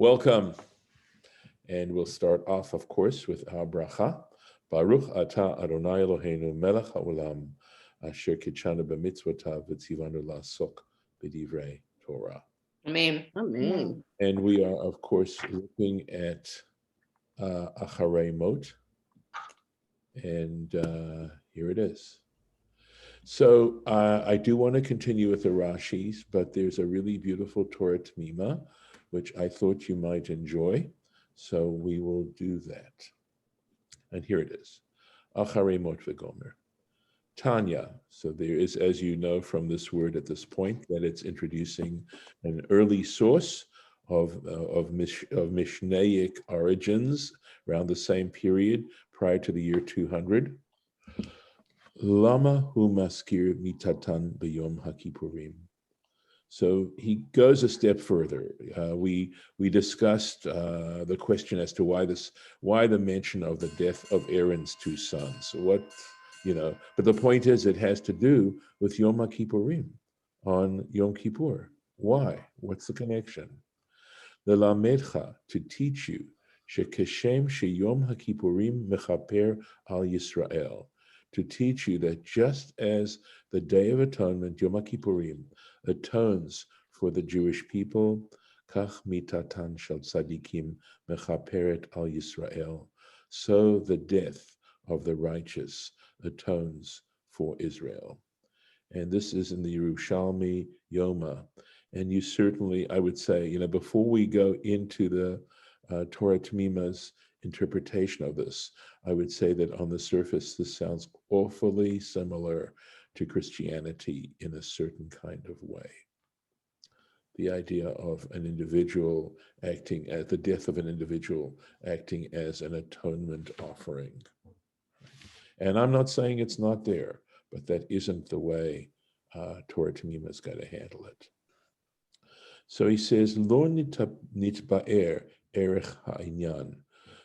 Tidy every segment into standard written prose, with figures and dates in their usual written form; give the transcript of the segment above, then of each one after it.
Welcome. And we'll start off, of course, with our bracha. Baruch atah Adonai Eloheinu melech haolam asher kitshanu b'mitzvotav v'tzivanu la'asok b'divrei Torah. Amen. Amen. And we are, of course, looking at Acharei Mot. And here it is. So I do want to continue with the Rashis, but there's a really beautiful Torah Temimah, which I thought you might enjoy. So we will do that. And here it is. Acharei Mot v'gomer. Tanya. So there is, as you know from this word at this point, that it's introducing an early source of Mishnaic origins around the same period prior to the year 200. Lama hu maskir mitatan b'yom haKippurim. So he goes a step further. We discussed the question as to why the mention of the death of Aaron's two sons. But the point is it has to do with Yom HaKippurim on Yom Kippur. Why? What's the connection? Lelamedcha, to teach you, shekeshem sheyom HaKippurim mechaper al Yisrael, to teach you that just as the Day of Atonement, Yom HaKippurim, atones for the Jewish people, kach mitatan shel tzadikim mechaperet al Yisrael, so the death of the righteous atones for Israel. And this is in the Yerushalmi Yoma. And you certainly, I would say, before we go into the Torah Temimah's interpretation of this, I would say that on the surface, this sounds awfully similar to Christianity in a certain kind of way. The idea of an individual acting at the death of an individual acting as an atonement offering. And I'm not saying it's not there, but that isn't the way Torah Temimah's got to handle it. So he says, Lo nitba'er erech ha'inyan.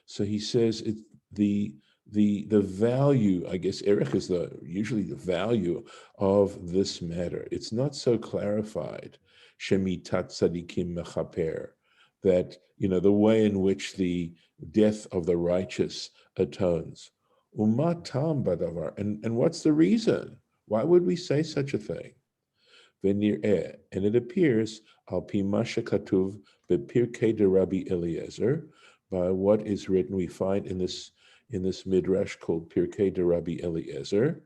So he says the value, I guess erech is usually the value of this matter. It's not so clarified, shemitat tzadikim mechaper, that the way in which the death of the righteous atones. Umat tam badavar, and what's the reason? Why would we say such a thing? V'nir'eh, and it appears al pi ma shekatuv bepirkei de Rabbi Eliezer, by what is written, we find in this midrash called Pirkei de Rabbi Eliezer,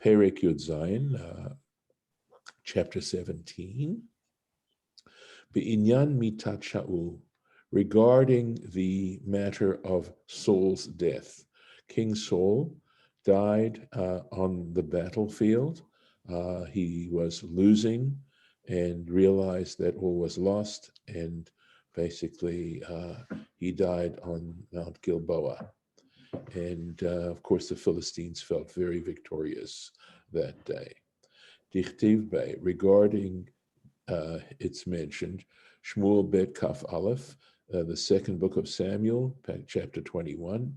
Perek Yud Zayin, chapter 17, B'inyan mitat Shaul, regarding the matter of Saul's death. King Saul died on the battlefield. He was losing and realized that all was lost, and basically he died on Mount Gilboa. And of course the Philistines felt very victorious that day. Dichtiv Bey, regarding it's mentioned, Shmuel Bet Kaf Aleph, the second book of Samuel, chapter 21,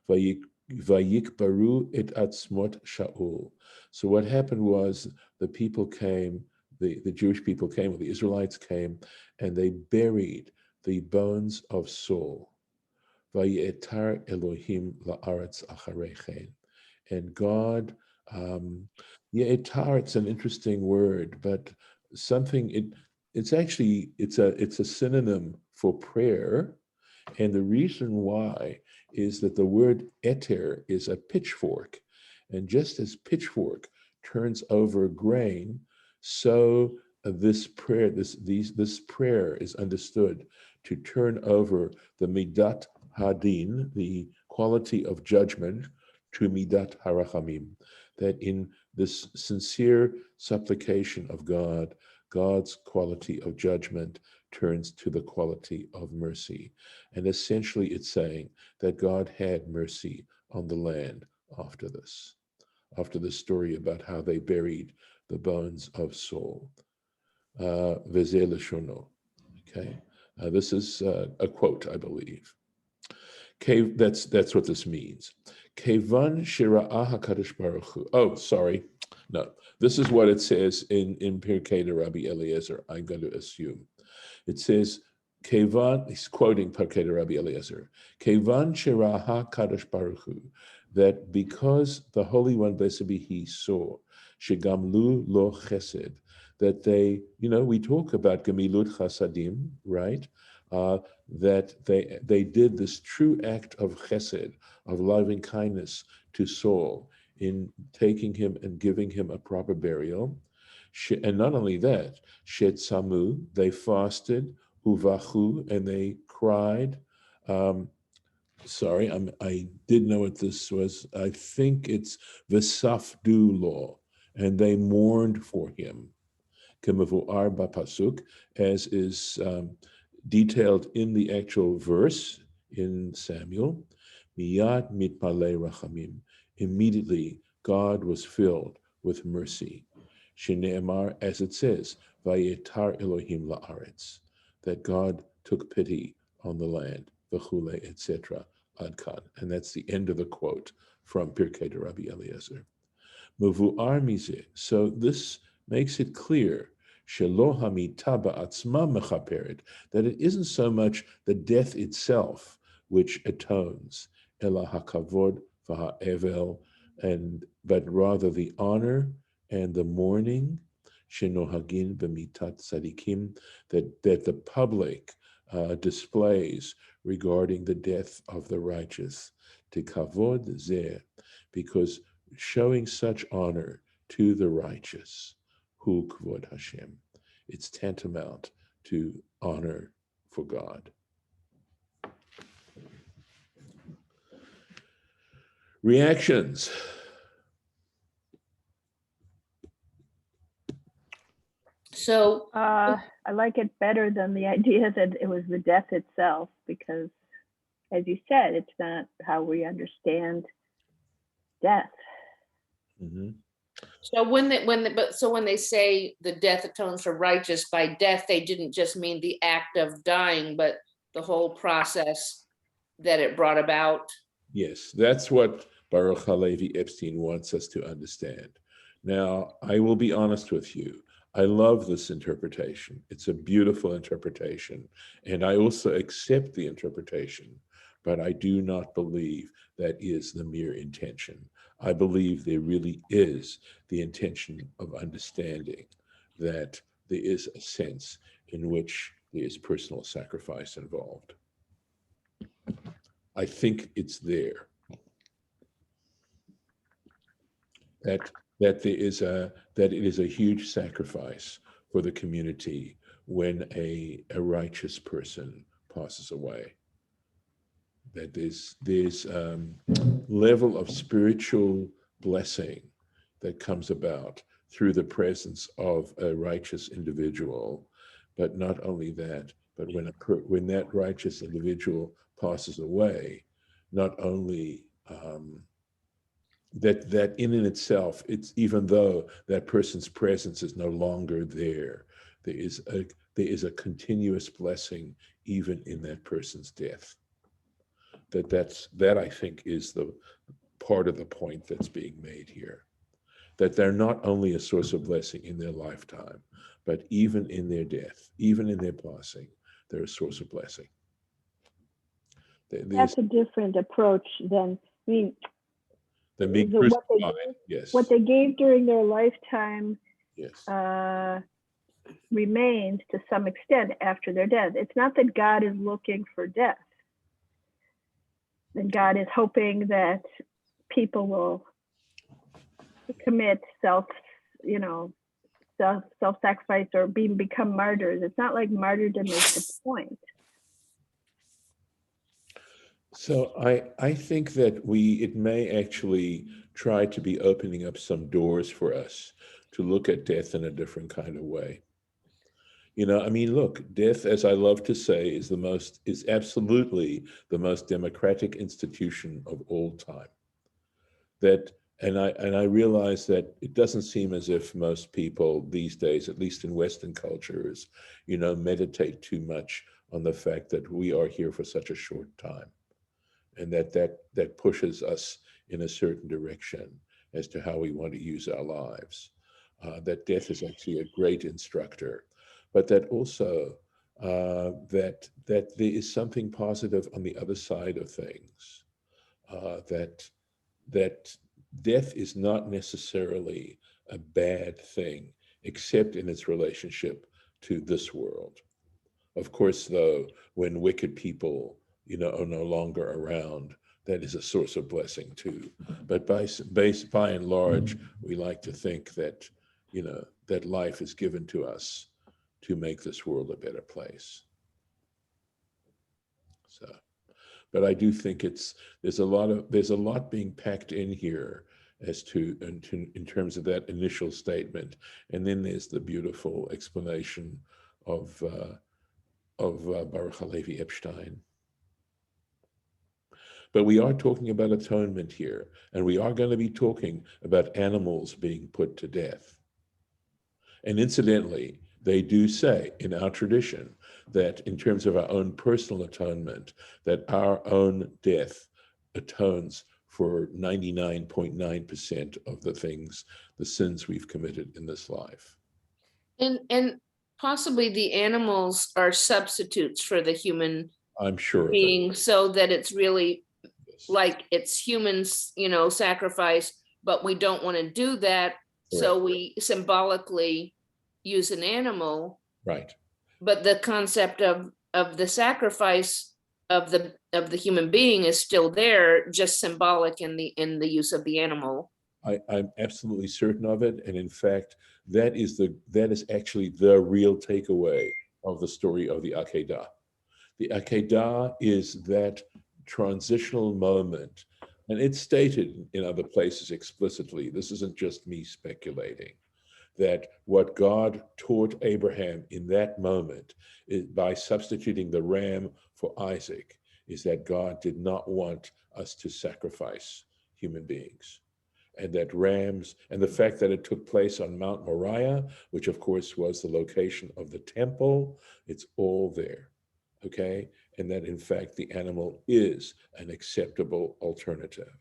Vayikbaru et atzmot Shaul. So what happened was the people came, the Jewish people came, or the Israelites came, and they buried the bones of Saul. Vayetar Elohim la'aretz acharei chen. And God, yetar, it's an interesting word, but it's a synonym for prayer. And the reason why is that the word eter is a pitchfork. And just as pitchfork turns over grain, so this prayer is understood to turn over the midat hadin, the quality of judgment, to midat harachamim, that in this sincere supplication of God, God's quality of judgment turns to the quality of mercy. And essentially it's saying that God had mercy on the land after this story about how they buried the bones of Saul. V'zeh leshono. Okay, this is a quote, I believe. That's what this means. Kevan shira'ah HaKadosh Baruch Hu. Oh, sorry. No, this is what it says in Pirkei de Rabbi Eliezer, I'm going to assume. It says, Kevan, he's quoting Parkei Rabbi Eliezer, Kevan sheraha kadosh baruch hu, that because the Holy One, blessed be He, saw, shegamlu lo chesed, that they, we talk about gemilut chasadim, right? That they did this true act of chesed, of loving kindness to Saul in taking him and giving him a proper burial. And not only that, shetzamu, they fasted, uvachu, and they cried. I did know what this was. I think it's Vesafdu law, and they mourned for him. Kemevu'ar bapasuk, as is detailed in the actual verse in Samuel. Miyad mitpalei rachamim. Immediately, God was filled with mercy. Shene'emar, as it says, Vayetar Elohim la'aretz, that God took pity on the land, v'chule, etc. Adkan, and that's the end of the quote from Pirkei de Rabbi Eliezer. Mevu'ar mizeh, so this makes it clear, shelo hamita ba'atzma mechaperet, that it isn't so much the death itself which atones, ela hakavod v'ha'evel, but rather the honor and the mourning, shenohagin b'mitat tzadikim, that the public displays regarding the death of the righteous, to kavod zeh, because showing such honor to the righteous, hu kvod Hashem, it's tantamount to honor for God. Reactions. So I like it better than the idea that it was the death itself, because, as you said, it's not how we understand death. Mm-hmm. So when they say the death atones for righteous, by death they didn't just mean the act of dying, but the whole process that it brought about. Yes, that's what Baruch Halevi Epstein wants us to understand. Now, I will be honest with you. I love this interpretation. It's a beautiful interpretation. And I also accept the interpretation, but I do not believe that is the mere intention. I believe there really is the intention of understanding that there is a sense in which there is personal sacrifice involved. I think it's there. That it is a huge sacrifice for the community when a righteous person passes away. That there's level of spiritual blessing that comes about through the presence of a righteous individual. But not only that, but when that righteous individual passes away, not only that in and itself, it's, even though that person's presence is no longer there, there is a continuous blessing even in that person's death. That I think is the part of the point that's being made here. That they're not only a source of blessing in their lifetime, but even in their death, even in their passing, they're a source of blessing. That's a different approach than, being what they gave during their lifetime, yes, remains to some extent after their death. It's not that God is looking for death. That God is hoping that people will commit self-sacrifice or become martyrs. It's not like martyrdom is the point. So I think that it may actually try to be opening up some doors for us to look at death in a different kind of way. Look, death, as I love to say, is absolutely the most democratic institution of all time. And I realize that it doesn't seem as if most people these days, at least in Western cultures, meditate too much on the fact that we are here for such a short time, and that pushes us in a certain direction as to how we want to use our lives. That death is actually a great instructor, but that also that there is something positive on the other side of things. That death is not necessarily a bad thing, except in its relationship to this world. Of course, though, when wicked people, are no longer around, that is a source of blessing too. But by and large, we like to think that, that life is given to us to make this world a better place. So, but I do think there's a lot being packed in here as to in terms of that initial statement, and then there's the beautiful explanation of Baruch Halevi Epstein. But we are talking about atonement here, and we are going to be talking about animals being put to death. And incidentally, they do say in our tradition that in terms of our own personal atonement, that our own death atones for 99.9% of the sins we've committed in this life. And possibly the animals are substitutes for the human I'm sure of being, so that it's really Yes. like it's humans, sacrifice, but we don't want to do that. So Correct. we symbolically use an animal, Right. but the concept of the sacrifice of the human being is still there, just symbolic in the use of the animal. I'm absolutely certain of it. And in fact, that is actually the real takeaway of the story of the Akedah. The Akedah is that transitional moment, and it's stated in other places explicitly. This isn't just me speculating, that what God taught Abraham in that moment is by substituting the ram for Isaac, is that God did not want us to sacrifice human beings. And that rams, and the fact that it took place on Mount Moriah, which of course was the location of the temple, it's all there, okay? And that in fact the animal is an acceptable alternative.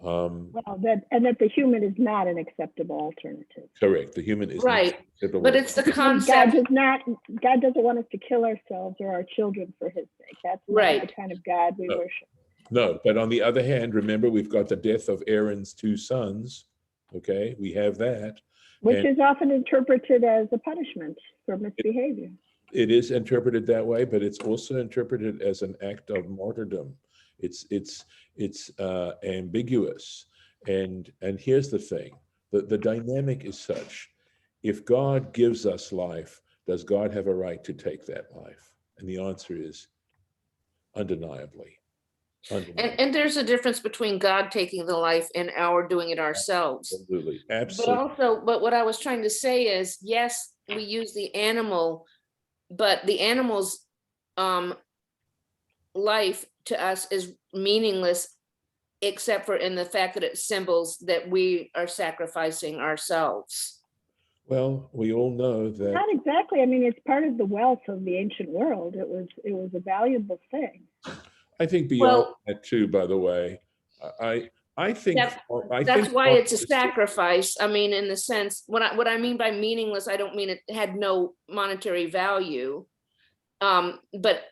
That the human is not an acceptable alternative. Correct, the human is Right, an acceptable but it's the Because concept. God doesn't want us to kill ourselves or our children for his sake. That's not Right. the kind of God we No. worship. No, but on the other hand, remember, we've got the death of Aaron's two sons, okay? We have that. Which And is often interpreted as a punishment for misbehavior. it is interpreted that way, but it's also interpreted as an act of martyrdom. It's ambiguous. And here's the thing, the dynamic is such: if God gives us life, does God have a right to take that life? And the answer is undeniably. And there's a difference between God taking the life and our doing it ourselves. Absolutely, But absolutely. but what I was trying to say is, yes, we use the animal, but the animal's life to us is meaningless, except for in the fact that it symbols that we are sacrificing ourselves. Well, we all know that. Not exactly. I mean, it's part of the wealth of the ancient world. It was a valuable thing. I think beyond Well, that too, by the way, I think that's why it's a sacrifice. I mean, in the sense, what I mean by meaningless, I don't mean it had no monetary value. But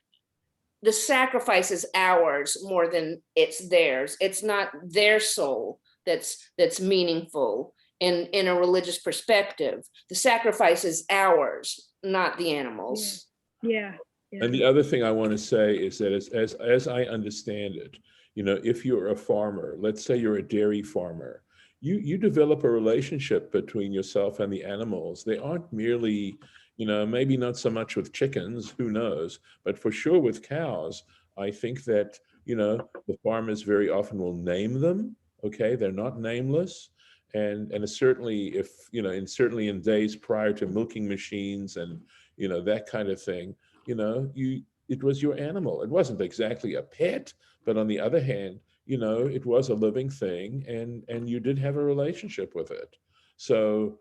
the sacrifice is ours more than it's theirs. It's not their soul that's meaningful in a religious perspective. The sacrifice is ours, not the animals. Yeah. And the other thing I want to say is that as I understand it, if you're a farmer, let's say you're a dairy farmer, you develop a relationship between yourself and the animals. They aren't merely, maybe not so much with chickens, who knows, but for sure with cows. I think that, the farmers very often will name them, okay? They're not nameless. And certainly certainly in days prior to milking machines and, that kind of thing, it was your animal. It wasn't exactly a pet, but on the other hand, it was a living thing, and you did have a relationship with it. So,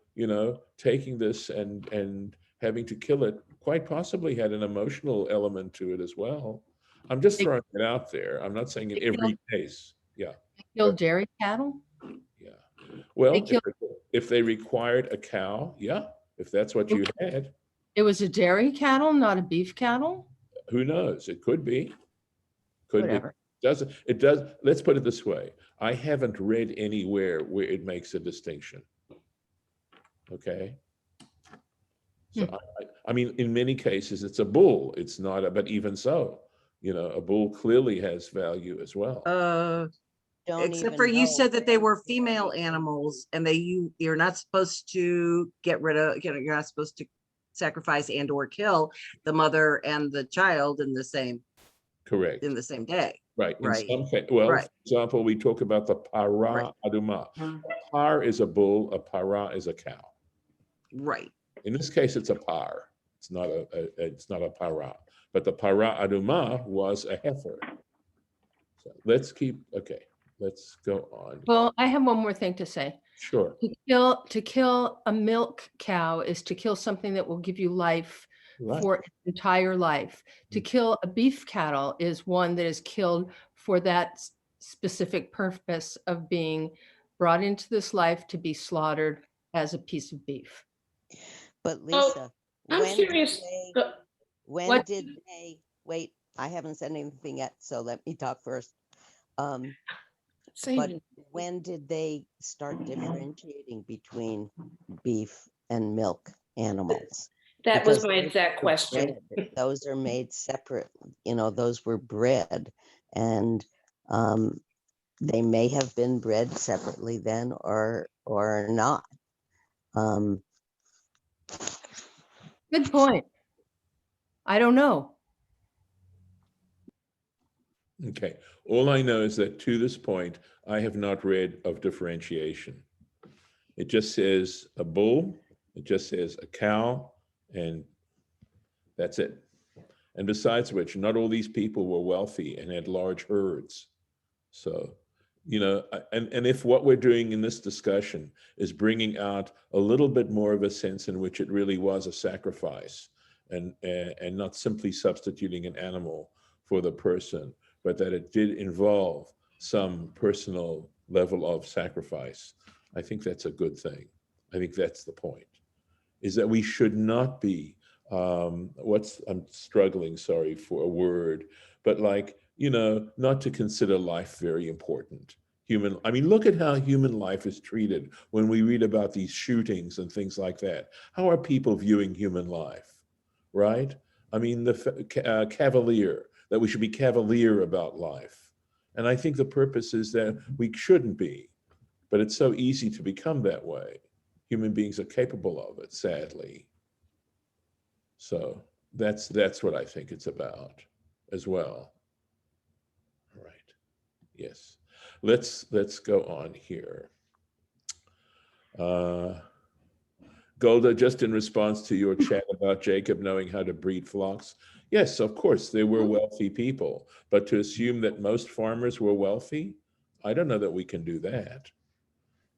taking this and having to kill it quite possibly had an emotional element to it as well. I'm just throwing it out there. I'm not saying in every case. Yeah. Kill dairy cattle? Yeah. Well, They if they required a cow, yeah, if that's what you had. It was a dairy cattle, not a beef cattle? Who knows? It could be. Could Whatever. be. It does. Let's put it this way. I haven't read anywhere where it makes a distinction. Okay. So I mean, in many cases, it's a bull. It's not a, but even so, a bull clearly has value as well. Don't Except even for you know. said that they were female animals and you're not supposed to get rid of, you're not supposed to sacrifice and or kill the mother and the child in the same Correct. day. Right. In Right. some cases, well, Right. for example, we talk about the para Right. aduma. Par is a bull, a para is a cow. Right. In this case, it's a par. It's not a para. But the para aduma was a heifer. So let's go on. Well, I have one more thing to say. Sure. To kill a milk cow is to kill something that will give you life Right. for its entire life. To kill a beef cattle is one that is killed for that specific purpose of being brought into this life to be slaughtered as a piece of beef. But Lisa, I'm when did curious. they- when What- did they, wait, I haven't said anything yet, so let me talk first. But when did they start differentiating between beef and milk animals? That was Because my those exact were question. bred, those are made separate, those were bred, and they may have been bred separately then or not. Good point. I don't know. Okay. All I know is that to this point, I have not read of differentiation. It just says a bull, it just says a cow, and that's it. And besides which, not all these people were wealthy and had large herds. So, and if what we're doing in this discussion is bringing out a little bit more of a sense in which it really was a sacrifice and not simply substituting an animal for the person, but that it did involve some personal level of sacrifice, I think that's a good thing. I think that's the point, is that we should not be, I'm struggling, sorry for a word, but not to consider life very important. Look at how human life is treated when we read about these shootings and things like that. How are people viewing human life, right? The cavalier, that we should be cavalier about life. And I think the purpose is that we shouldn't be, but it's so easy to become that way. Human beings are capable of it, sadly. So that's what I think it's about as well. All right. Yes. Let's go on here. Golda, just in response to your chat about Jacob knowing how to breed flocks. Yes, of course, they were wealthy people, but to assume that most farmers were wealthy, I don't know that we can do that.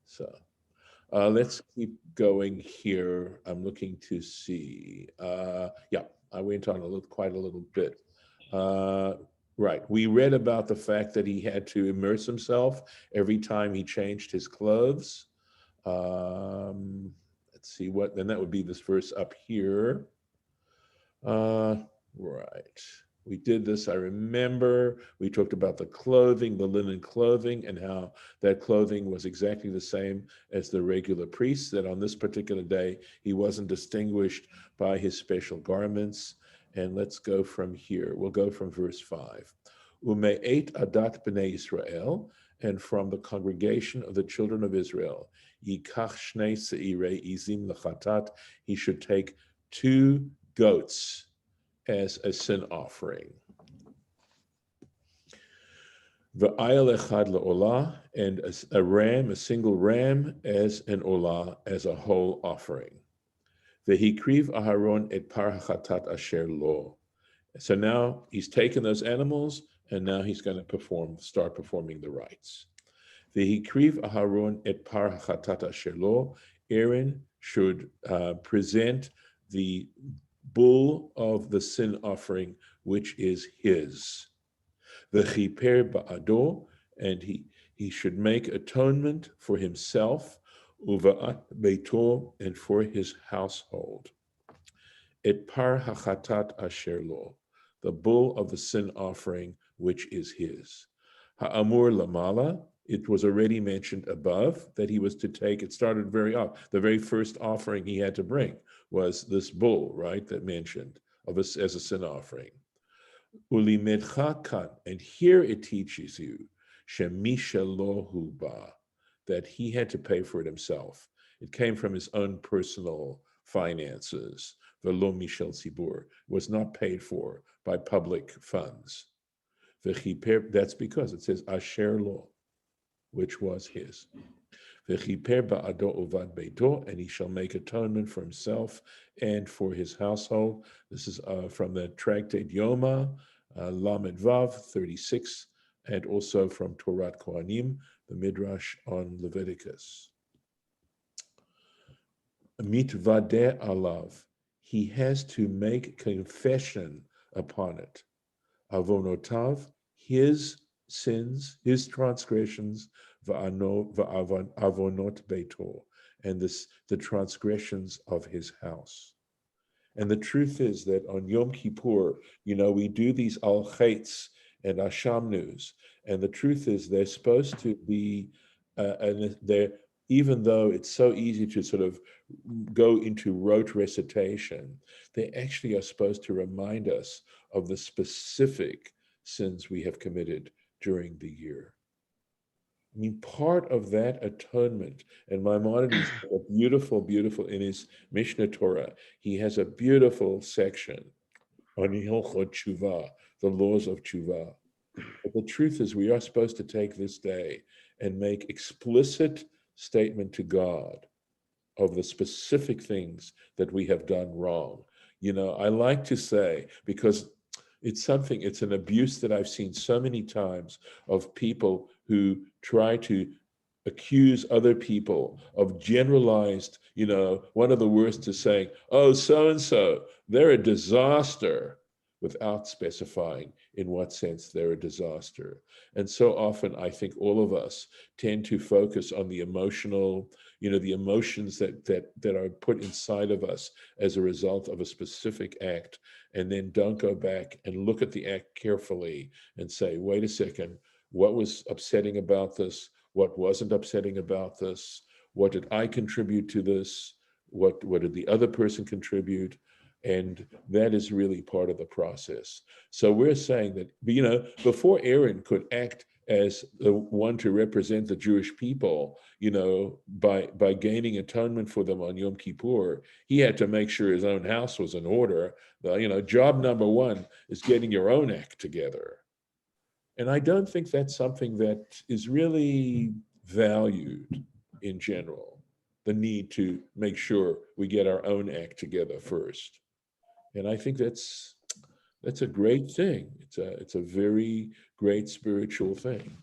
So let's keep going here. I'm looking to see. Yeah, I went on quite a little bit. Right, we read about the fact that he had to immerse himself every time he changed his clothes. Let's see then that would be this verse up here. Right, we did this, I remember. We talked about the clothing, the linen clothing, and how that clothing was exactly the same as the regular priest, that on this particular day, he wasn't distinguished by his special garments. And let's go from here. We'll go from verse 5. Ume'et adat b'nei Yisrael, and from the congregation of the children of Israel, yikach shnei seirei izim lechatat, he should take 2 goats as a sin offering. V'ayal echad le'olah, and a single ram as an olah, as a whole offering. V'hikriv Aharon et par hachatat asher lo. So now he's taken those animals, and now he's going to start performing the rites. V'hikriv Aharon et par hachatat asher lo. Aaron should present the bull of the sin offering, which is his. V'chiper ba'ado, and he should make atonement for himself, uva'at beito, and for his household. et par hachatat asher lo, the bull of the sin offering, which is his. Ha'amur lamala, it was already mentioned above that he was to take, it started very off. The very first offering he had to bring was this bull, right, that mentioned of us as a sin offering. Ulimedcha kan, and here it teaches you, shemisha lohu ba, that he had to pay for it himself. It came from his own personal finances. Velo mishel tzibur, was not paid for by public funds. That's because it says asher lo, which was his. And he shall make atonement for himself and for his household. This is from the tractate Yoma, Lamed Vav 36, and also from Torah Kohanim, the Midrash on Leviticus. Mitvadeh alav, he has to make confession upon it. Avonotav, his sins, his transgressions, va'avonot beito, and the transgressions of his house. And the truth is that on Yom Kippur, we do these al-chaitz and ashamnus, and the truth is they're supposed to be, and they're, even though it's so easy to sort of go into rote recitation, they actually are supposed to remind us of the specific sins we have committed during the year. I mean, part of that atonement, and Maimonides has a beautiful, in his Mishnah Torah, he has a beautiful section on Hilchot Tshuva, the laws of Tshuva. But the truth is, we are supposed to take this day and make explicit statement to God of the specific things that we have done wrong. I like to say, because it's an abuse that I've seen so many times of people who try to accuse other people of generalized, one of the worst is saying, oh, so-and-so, they're a disaster, without specifying in what sense they're a disaster. And so often I think all of us tend to focus on the emotional, the emotions that are put inside of us as a result of a specific act, and then don't go back and look at the act carefully and say, wait a second, what was upsetting about this? What wasn't upsetting about this? What did I contribute to this? What did the other person contribute? And that is really part of the process. So we're saying that, before Aaron could act as the one to represent the Jewish people, by gaining atonement for them on Yom Kippur, he had to make sure his own house was in order. Job number one is getting your own act together. And I don't think that's something that is really valued in general, the need to make sure we get our own act together first. And I think that's a great thing. It's a very great spiritual thing.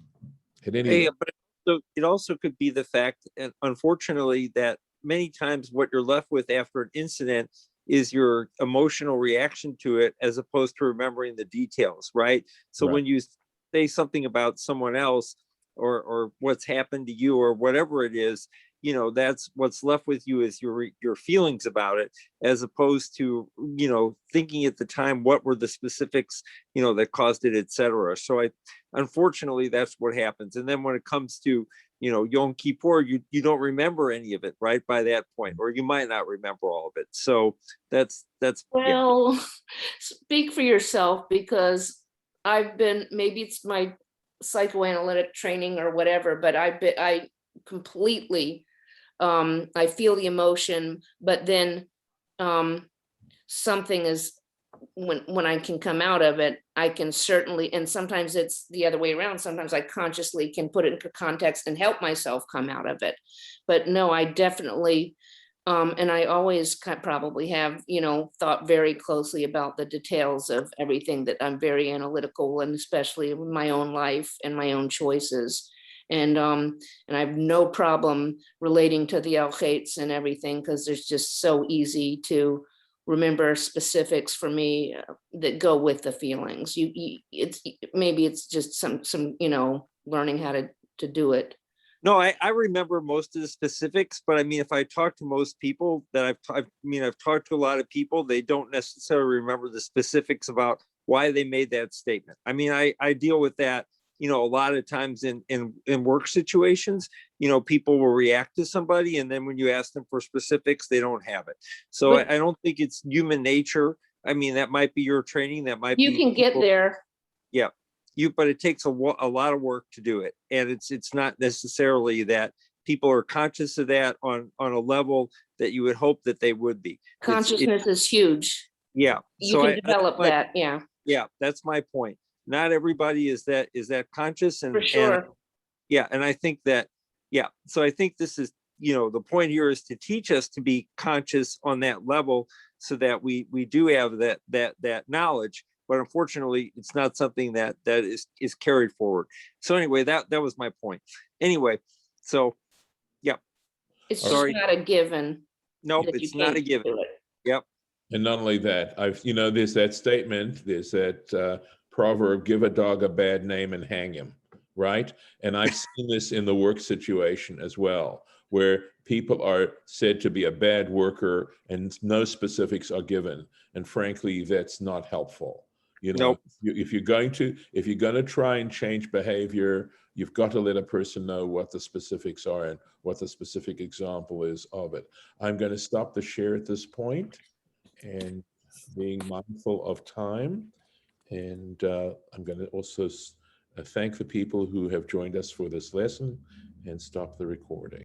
At any rate, but it also could be the fact, and unfortunately, that many times what you're left with after an incident is your emotional reaction to it, as opposed to remembering the details, right? So Right. when you say something about someone else or what's happened to you or whatever it is, that's what's left with you is your feelings about it, as opposed to, thinking at the time, what were the specifics, that caused it, etc. So unfortunately, that's what happens. And then when it comes to, Yom Kippur, you don't remember any of it, right, by that point, or you might not remember all of it. So that's Well, speak for yourself, because maybe it's my psychoanalytic training or whatever, but I completely, I feel the emotion, but then something is, when I can come out of it, I can certainly, and sometimes it's the other way around. Sometimes I consciously can put it into context and help myself come out of it. But no, I definitely, and I always probably have, thought very closely about the details of everything, that I'm very analytical, and especially with my own life and my own choices. And I have no problem relating to the al-chaitz and everything, because it's just so easy to remember specifics for me that go with the feelings. Maybe it's just some learning how to do it. No, I remember most of the specifics, but I mean, if I talk to most people that I've talked to a lot of people, they don't necessarily remember the specifics about why they made that statement. I mean, I deal with that, a lot of times in work situations, people will react to somebody, and then when you ask them for specifics, they don't have it. So But- I don't think it's human nature. I mean, that might be your training, that might You be can get people- there. Yeah, but it takes a lot of work to do it, and it's not necessarily that people are conscious of that on a level that you would hope that they would be. Consciousness is huge. Yeah, You so can that's develop my- that, yeah, Yeah, that's my point. Not everybody is that conscious, and for sure. yeah, and I think that, yeah, so I think this is, the point here is to teach us to be conscious on that level, so that we do have that knowledge. But unfortunately, it's not something that is carried forward. So anyway, that was my point. Anyway, so It's Sorry. just not a given. nope, that you it's not a can't given. do it. Yep. And not only that, there's that statement, there's that proverb, give a dog a bad name and hang him, right? And I've seen this in the work situation as well, where people are said to be a bad worker and no specifics are given. And frankly, that's not helpful. Nope. If you're going to try and change behavior, you've got to let a person know what the specifics are and what the specific example is of it. I'm going to stop the share at this point, and being mindful of time. And I'm going to also thank the people who have joined us for this lesson and stop the recording.